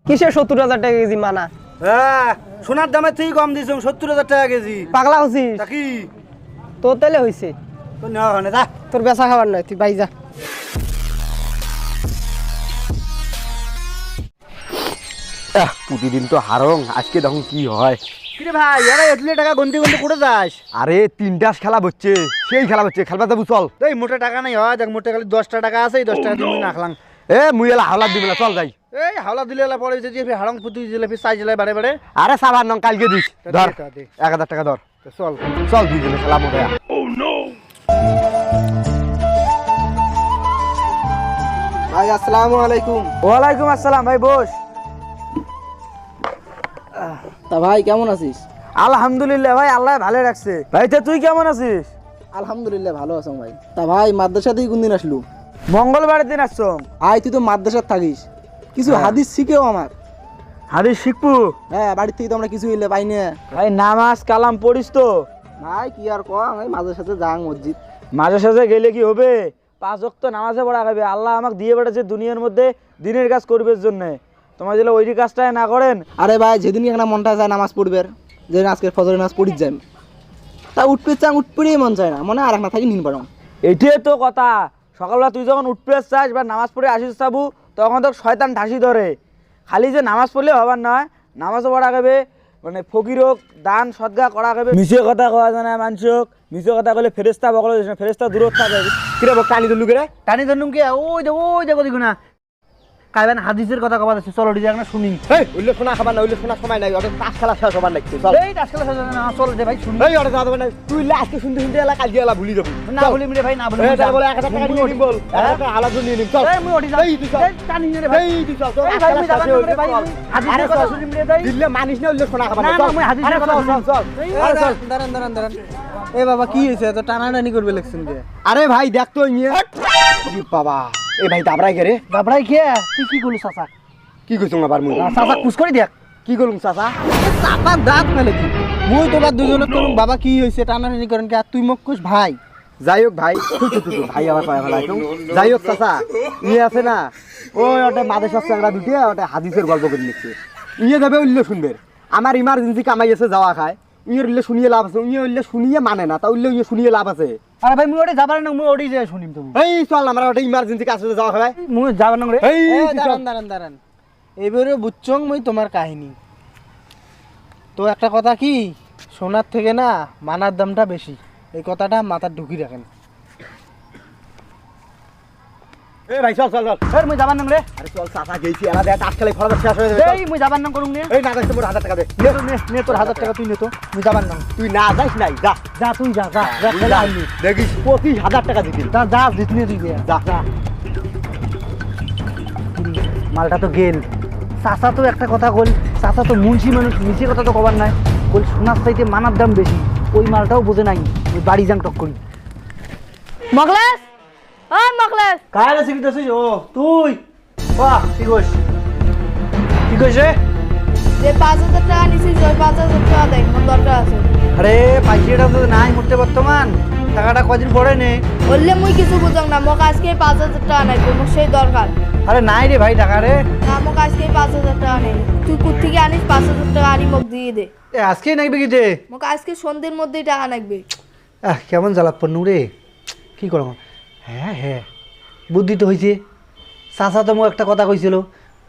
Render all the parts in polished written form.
কিসে 70,000 টাকা কেজি মানা? হ্যাঁ, সোনার দামে তুই কম দিছ 70,000 টাকা কেজি। পাগলা হচ্ছিস? তা কি তোর তাহলে হয়েছে, তো নেওয়া হয় না, যা তোর বেচা খাবার নয়, তুই বাই যা। প্রতিদিন তো হারং, আজকে দেখুন কি হয়। কিরে ভাই, এরা এতলে টাকা গন্তি গন্তি করে যাস? আরে 3টাস খেলা হচ্ছে, সেই খেলা হচ্ছে, খেলবা যাবো চল। এই মোটা টাকা নাই হয়, দেখ মোটা খালি 10টা টাকা আছে, এই 10 টাকা দিয়ে নাখলাম। মুই এলা হাওলা দিবি না, চল যাই। এই হাওলা দিলে এলা পরে যে হাড়ং পুতুই দিলে ফির সাইজ বাড়ে বাড়ে। আরে সাবান নং কালকে দিস, ধর দে। 1000 টাকা ধর, তো চল চল দুইজনে খেলা মোটা। ভাই আসসালামু আলাইকুম। ওয়ালাইকুম আসসালাম, ভাই বস। তা ভাই কেমন আছিস? আলহামদুলিল্লাহ ভাই, আল্লাহ ভালো রাখছে। ভাই তো তুই কেমন আছিস? আলহামদুলিল্লাহ ভালো আছো ভাই। তা ভাই মাদ্রাসা থেকে কোন দিন আসলু? মঙ্গলবারের দিন আসছো। আয় তুই তো মাদ্রাসার থাকিস, কিছু হ্যাঁ। হাদিস শিখেও আমার। হাদিস শিখবো? হ্যাঁ, বাড়ি থেকে তো আমরা কিছু হইলে পাই না। ভাই নামাজ কালাম পড়িস তো? ভাই কি আর কম, আমি মাদ্রাসাতে যাং মসজিদ। মাঝে সাঝে গেলে কি হবে? 5 ওয়াক্ত নামাজে পড়া খাবে। আল্লাহ আমাকে দিয়ে বেড়েছে দুনিয়ার মধ্যে দিনের কাজ করবার জন্য। তোমার যেন ওই কাজটাই না করেন। আরে ভাই যেদিনই একটা মনটা যায় নামাজ পড়বে, যেদিন আজকে ফজরের নামাজ পড়ি যাই, তা উঠতে চাং উঠপড়েই মন চায় না, মনে আর না থাকি নিন পারো। এটাই তো কথা। সকালবেলা তুই যখন উঠতে চাস বা নামাজ পড়ে আসিস চাবু, তখন তো শয়তান ঠাসি ধরে। খালি যে নামাজ পড়লে হবার নয়, নামাজও পড়া খাবে, মানে ফকিরক দান সদগা করা খাবে। মিছে কথা কওয়া যায় না মানুষক। মিছে কথা কইলে ফেরেস্তা বকল, ফেরেস্তা দূরত থাকে। কিরে বক টানি দিলু কে রে? টানি ধরনুম কি? ওই দেখো দেখো না কাইবেন হাদিসের কথা কবা যাচ্ছে। চলো ডিজে একটা শুনি। এই উল্লে শোনা খাবার না, উল্লে শোনা সময় নাই, ওটা তাস খেলা শেষ হবার লাগছে, চল। এই আজকাল চলো যে ভাই শুনি। এই ওটা যাওয়া যাবে না, তুই লে আজকে শুনতে শুনতে এলা কালকে এলা ভুলি যাবো। না বলি রে ভাই, না বলি। এই তার বলে 1000 টাকা নিয়ে নিম বল, 1000 টাকা আলাদা নিয়ে নিম, চল। এই মুই ওঠি যাও। এই তুই চল। এই টানি রে ভাই। এই তুই চল, চল। এই ভাই মুই যাবান না রে ভাই। হাদিসের কথা শুনিম রে ভাই। দিল্লে মানিস না, উল্লে শোনা খাবার না না, না চল। মুই হাদিসের কথা শুনিম। চল। আরে চল। দাঁড়ান। এ বাবা কি হয়েছে, এত টানাটানি করবে লাগছেন যে? আরে ভাই দেখ তো নিয়ে বাবা, এই ভাই দাবরাই কে রে? বাবরাই খেয়ে তুই কি করলু চাচা? কি কইছুম আবার মুই? চাচা কুছ করে দেখ। কি করলুম চাচা? চাপার দাঁত ফেলে কি? মুই তোমার দুজনে করুন বাবা কি হয়েছে টানাটানি করেন কি? আর তুই মোক কুছ ভাই। যাই হোক ভাই, ভাই আবার পায় ফেলাইছো। যাই হোক চাচা, ইয়ে আছে না, ওই ওটা মাদেশার চ্যাংড়া দুটি ওটা হাদিসের গল্প করে লিখছে। ইয়ে যাবে উল্লে শুনবে। আমার ইমার্জেন্সি কামাই আছে, যাওয়া খায়। ইয়ের উল্লে শুনিয়ে লাভ আছে, ইয়ে উল্লে শুনিয়ে মানে না, তা উল্লে ইয়ে শুনিয়ে লাভ আছে। আরে ভাই মুই ওটা যাবার না, মুই ওটাই যাই শুনিম তো। এই চল, আমরা ওটা ইমার্জেন্সি কাজ আছে, যাওয়া খায়। মুই যাবার না রে। এই তুই চল। দাঁড়ান এবারে বুঝছং মুই তোমার কাহিনী। তো একটা কথা কি, সোনার থেকে না মানার দামটা বেশি, এই কথাটা মাথার ঢুকি রাখেন। এই ভাই চল চল চল। এই মুই যাবার না রে। আরে চল চাচা, গেছি এলা দেখ টাস খেলে খরচ শেষ হয়ে যাবে। এই মুই যাবার না করুম নে। এই না যাইতে মোর 1000 টাকা দে। নে তো নে তোর 1000 টাকা তুই নে তো। মুই যাবার না। তুই না যাইস নাই, যা। যা তুই যা যা যা খেলা আনলি। দেখিস 25,000 টাকা দিবি। যা যা জিতনি তুই দে। যা। মালটা তো গেল। চাচা তো একটা কথা কল, চাচা তো মুন্সি মানুষ, নিচে কথা তো কবার নাই। কল সোনার চাইতে মানার দাম বেশি, ওই মালটাও বোঝে নাই। ওই বাড়ি যাং টক করি। মকলেস, ওই মকলেস, কায়ালে শিখতেছিস? ও তুই বাহ, কি কইস? কি কইস রে? যে 5,000 টাকা নিছিস ওই 5,000 টাকা দেয়, মোর দরকার আছে। আরে পাইছিটা তো নাই মুহূর্তে বর্তমান, টাকাটা কদিন পরে নে। বললে মুই কিছু বুঝং না, মোক আজকে 5,000 টাকা নাই, মোক সেই দরকার। আরে নাই রে ভাই টাকা রে। না মোক আজকে 5,000 টাকা নেই। তুই কোথা থেকে আনিস 5,000 টাকা আনি মোক দিয়ে দে। এ আজকেই নাকবি কি যে? মোক আজকে সন্ধ্যের মধ্যেই টাকা লাগবে। কেমন জ্বালাত পড়নু রে, কি করম? হ্যাঁ বুদ্ধি তো হয়েছে। চাচা তো মোক একটা কথা কইছিল,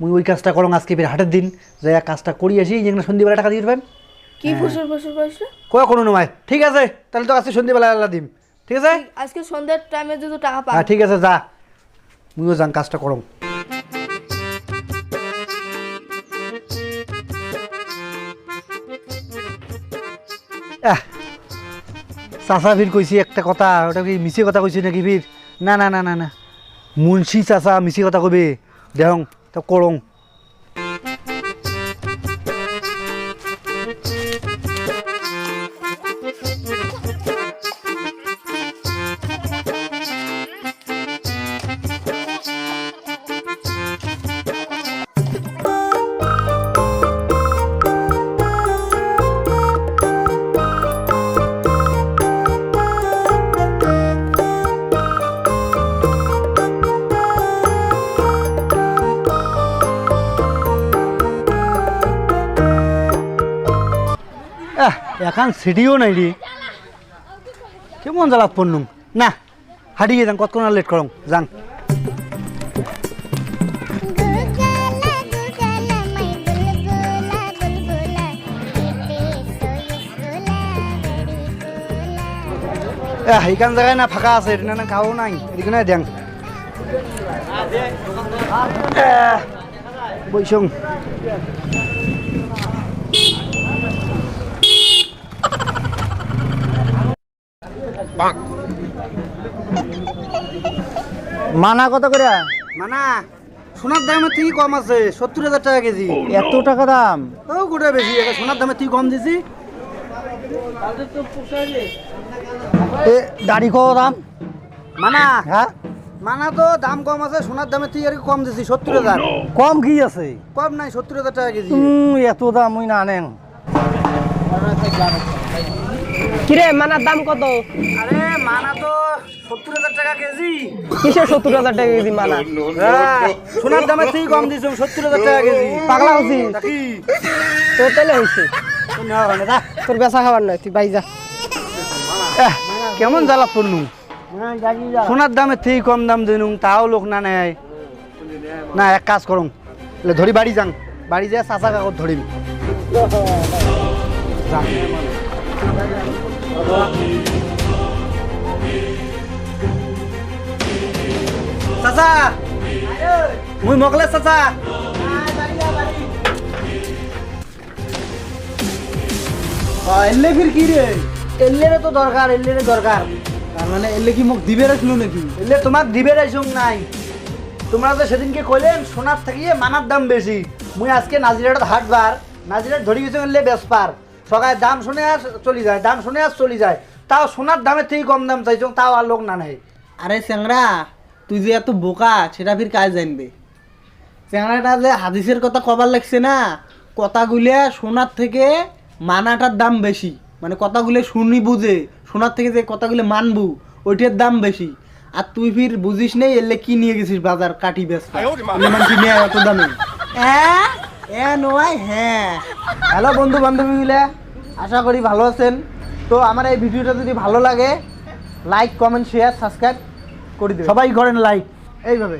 মুই ওই কাজটা করং আজকে ফের হাটের দিন, যাই কাজটা করি আসি, যেখানে সন্ধ্যেবেলা টাকা দিয়ে দেবেন। কি ফুসুর ফুসুর কইছ? কয় কোনো নয়। ঠিক আছে, তাহলে তো আজকে সন্ধ্যেবেলা আল্লাহ দিম। ঠিক আছে? আজকে সন্ধ্যের টাইমে যদি টাকা পাই। হ্যাঁ ঠিক আছে, যা মুইও যাং কাজটা করং। চাচা ফির কইছি একটা কথা, ওটা কি মিছে কথা কইছি নাকি ফির? না না না না না, মুন্সি চাচা মিছে কথা কবে দেহং তা করং। এখন সিটিও নাই রে কেমন জ্বালাত পড়নুম না হারিয়ে যান কতক্ষণ আর লেট করং যান এইখান জায়গায় না ফাঁকা আছে এটা না খাও নাই এদিকে না দেন বৈশং মানা কত করে মানা সোনার দামে তুই কম আছে 70,000 টাকা কেজি এত টাকা দাম ও গোটা বেশি সোনার দামে তুই কম দিছি এ দাড়ি কত দাম মানা হ্যাঁ মানা তো দাম কম আছে সোনার দামে তুই আর কি কম দিছি 70,000 কম কি আছে কম নাই 70,000 টাকা কেজি এত দাম ওই না আনেন কিরে মানার দাম কত? আরে মানা তো 70,000 টাকা কেজি কিসের 70,000 টাকা কেজি মানা? হ্যাঁ, সোনার দামে তুই কম দিছ 70,000 টাকা কেজি পাগলা হচ্ছি কি তোর তেলে হয়েছে তোর বেচা খাবার নয় তুই বাই যা। কেমন জ্বালা পড়নু সোনার দামে ঠিক কম দাম দিনুম তাও লোক না নেয় না এক কাজ করুন ধরি বাড়ি যান বাড়ি যায় চাচা কাকত ধরিম চাচা মুই মকলে চাচা এলে ফির কি রে এল্লেরে তো দরকার এল্লেরে দরকার তার মানে এলে কি মোক দিবে রাখলো নাকি এলে তোমার দিবে রাইসুম নাই তোমরা তো সেদিনকে কইলেন সোনার থাকিয়ে মানার দাম বেশি মুই আজকে নাজিরাট হাটবার নাজিরাট ধরি গেছে এলে বেসপার সকালে দাম শুনে আর চলি যায় দাম শুনে আর চলি যায় তাও সোনার দামের থেকে কম দাম চাইছো তাও আর লোক না নেয় আরে চ্যাংড়া তুই যে এত বোকা সেটা ফির কাজ জানবে চ্যাংড়াটা যে হাদিসের কথা কবার লাগছে না কথাগুলো সোনার থেকে মানাটার দাম বেশি মানে কথাগুলো শুনি বুঝে সোনার থেকে যে কথাগুলো মানবু ওইটার দাম বেশি আর তুই ফির বুঝিস নেই এলে কি নিয়ে গেছিস বাজার কাটি বেচতে মানুষ নিয়ে এত দামে নয় হ্যাঁ হ্যালো বন্ধু বান্ধবী মিলে আশা করি ভালো আছেন তো আমার এই ভিডিওটা যদি ভালো লাগে লাইক কমেন্ট শেয়ার সাবস্ক্রাইব করে দেবেন সবাই করেন লাইক এইভাবে